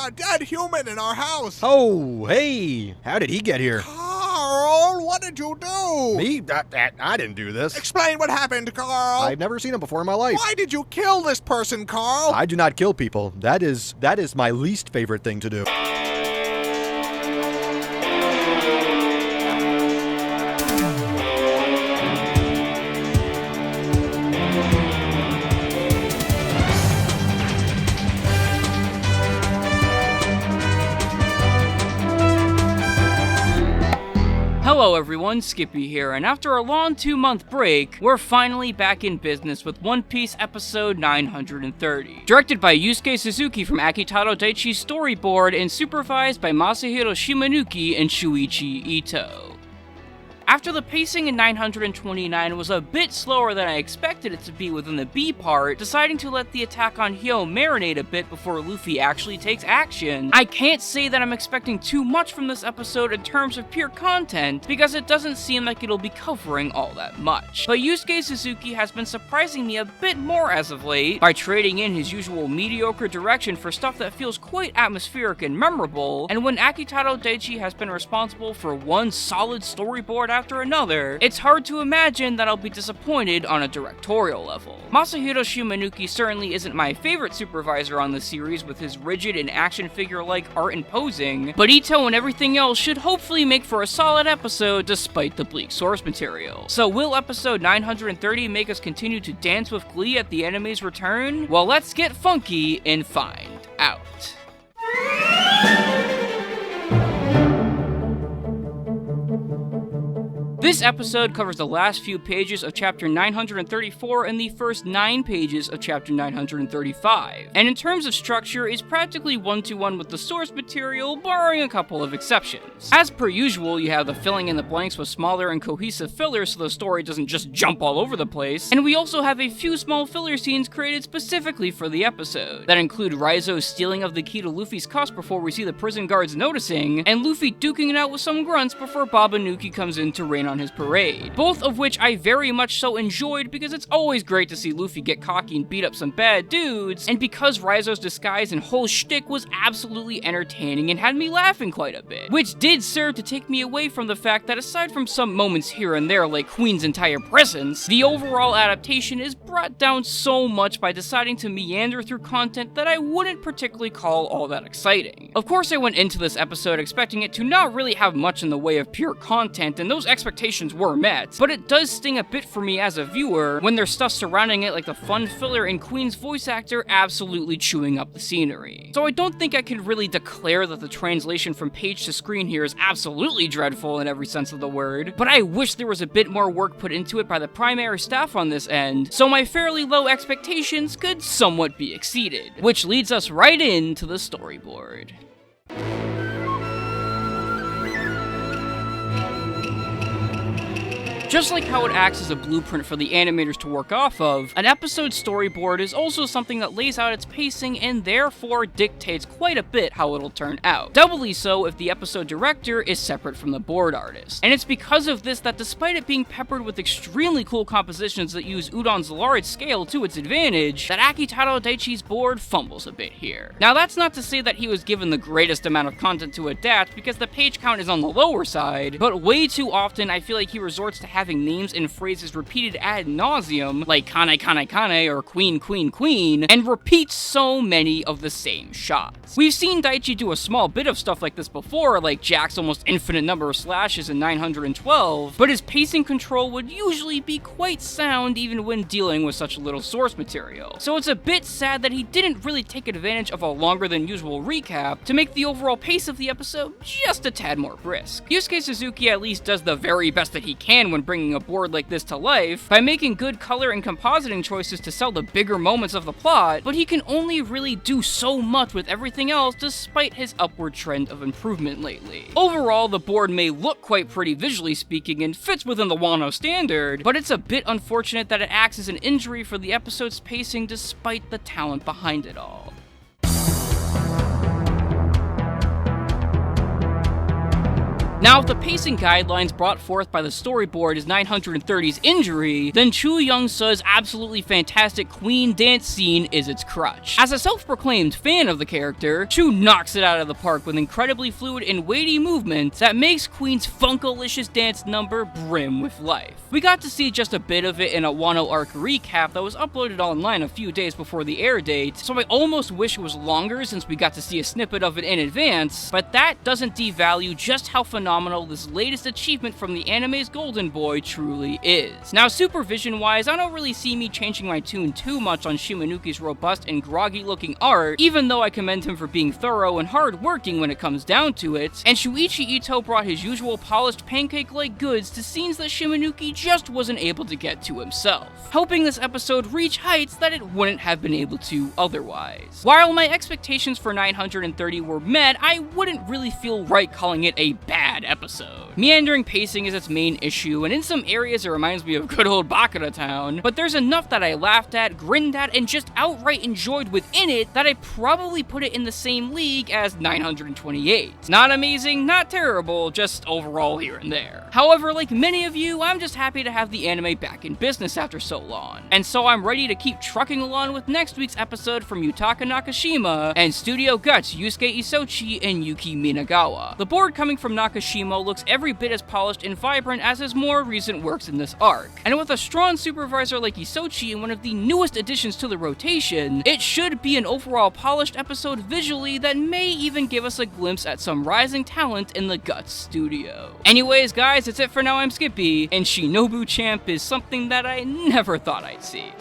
a dead human in our house. Oh, hey, how did he get here? Carl, what did you do? Me? I didn't do this. Explain what happened, Carl. I've never seen him before in my life. Why did you kill this person, Carl? I do not kill people. That is my least favorite thing to do. Hello everyone, Skippy here, and after a long 2-month break, we're finally back in business with One Piece episode 930. Directed by Yusuke Suzuki from Akitaro Daichi's Storyboard and supervised by Masahiro Shimanuki and Shuichi Ito. After the pacing in 929 was a bit slower than I expected it to be within the B part, deciding to let the attack on Hyo marinate a bit before Luffy actually takes action, I can't say that I'm expecting too much from this episode in terms of pure content, because it doesn't seem like it'll be covering all that much. But Yusuke Suzuki has been surprising me a bit more as of late, by trading in his usual mediocre direction for stuff that feels quite atmospheric and memorable, and when Akitaro Daichi has been responsible for one solid storyboard after another, it's hard to imagine that I'll be disappointed on a directorial level. Masahiro Shimanuki certainly isn't my favorite supervisor on the series with his rigid and action figure-like art and posing, but Ito and everything else should hopefully make for a solid episode despite the bleak source material. So will episode 930 make us continue to dance with glee at the enemy's return? Well, let's get funky and find out. This episode covers the last few pages of chapter 934 and the first 9 pages of chapter 935, and in terms of structure is practically one-to-one with the source material, barring a couple of exceptions. As per usual, you have the filling in the blanks with smaller and cohesive fillers so the story doesn't just jump all over the place, and we also have a few small filler scenes created specifically for the episode, that include Raizo's stealing of the key to Luffy's cuss before we see the prison guards noticing, and Luffy duking it out with some grunts before Babanuki comes in to rain on his parade. Both of which I very much so enjoyed because it's always great to see Luffy get cocky and beat up some bad dudes, and because Raizo's disguise and whole shtick was absolutely entertaining and had me laughing quite a bit, which did serve to take me away from the fact that aside from some moments here and there like Queen's entire presence, the overall adaptation is brought down so much by deciding to meander through content that I wouldn't particularly call all that exciting. Of course I went into this episode expecting it to not really have much in the way of pure content, and those expectations were met, but it does sting a bit for me as a viewer when there's stuff surrounding it like the fun filler and Queen's voice actor absolutely chewing up the scenery. So I don't think I could really declare that the translation from page to screen here is absolutely dreadful in every sense of the word, but I wish there was a bit more work put into it by the primary staff on this end, so my fairly low expectations could somewhat be exceeded, which leads us right into the storyboard. Just like how it acts as a blueprint for the animators to work off of, an episode storyboard is also something that lays out its pacing and therefore dictates quite a bit how it'll turn out. Doubly so if the episode director is separate from the board artist. And it's because of this that despite it being peppered with extremely cool compositions that use Udon's large scale to its advantage, that Akitaro Daichi's board fumbles a bit here. Now that's not to say that he was given the greatest amount of content to adapt, because the page count is on the lower side, but way too often I feel like he resorts to having names and phrases repeated ad nauseum, like Kane Kane Kane or Queen Queen Queen, and repeats so many of the same shots. We've seen Daichi do a small bit of stuff like this before, like Jack's almost infinite number of slashes in 912, but his pacing control would usually be quite sound even when dealing with such little source material. So it's a bit sad that he didn't really take advantage of a longer than usual recap to make the overall pace of the episode just a tad more brisk. Yusuke Suzuki at least does the very best that he can when bringing a board like this to life by making good color and compositing choices to sell the bigger moments of the plot, but he can only really do so much with everything else despite his upward trend of improvement lately. Overall, the board may look quite pretty visually speaking and fits within the Wano standard, but it's a bit unfortunate that it acts as an injury for the episode's pacing despite the talent behind it all. Now, if the pacing guidelines brought forth by the storyboard is 930's injury, then Chu Young-seo's absolutely fantastic Queen dance scene is its crutch. As a self-proclaimed fan of the character, Chu knocks it out of the park with incredibly fluid and weighty movements that makes Queen's funkalicious dance number brim with life. We got to see just a bit of it in a Wano arc recap that was uploaded online a few days before the air date, so I almost wish it was longer since we got to see a snippet of it in advance, but that doesn't devalue just how phenomenal this latest achievement from the anime's golden boy truly is. Now, supervision-wise, I don't really see me changing my tune too much on Shimanuki's robust and groggy-looking art, even though I commend him for being thorough and hard-working when it comes down to it, and Shuichi Ito brought his usual polished pancake-like goods to scenes that Shimanuki just wasn't able to get to himself, helping this episode reach heights that it wouldn't have been able to otherwise. While my expectations for 930 were met, I wouldn't really feel right calling it a bad episode. Meandering pacing is its main issue, and in some areas it reminds me of good old Bakura Town, but there's enough that I laughed at, grinned at, and just outright enjoyed within it that I probably put it in the same league as 928. Not amazing, not terrible, just overall here and there. However, like many of you, I'm just happy to have the anime back in business after so long, and so I'm ready to keep trucking along with next week's episode from Yutaka Nakashima and Studio Guts Yusuke Isochi and Yuki Minagawa. The board coming from Nakashima looks every bit as polished and vibrant as his more recent works in this arc, and with a strong supervisor like Isochi and one of the newest additions to the rotation, it should be an overall polished episode visually that may even give us a glimpse at some rising talent in the Guts studio. Anyways guys, that's it for now. I'm Skippy, and Shinobu Champ is something that I never thought I'd see.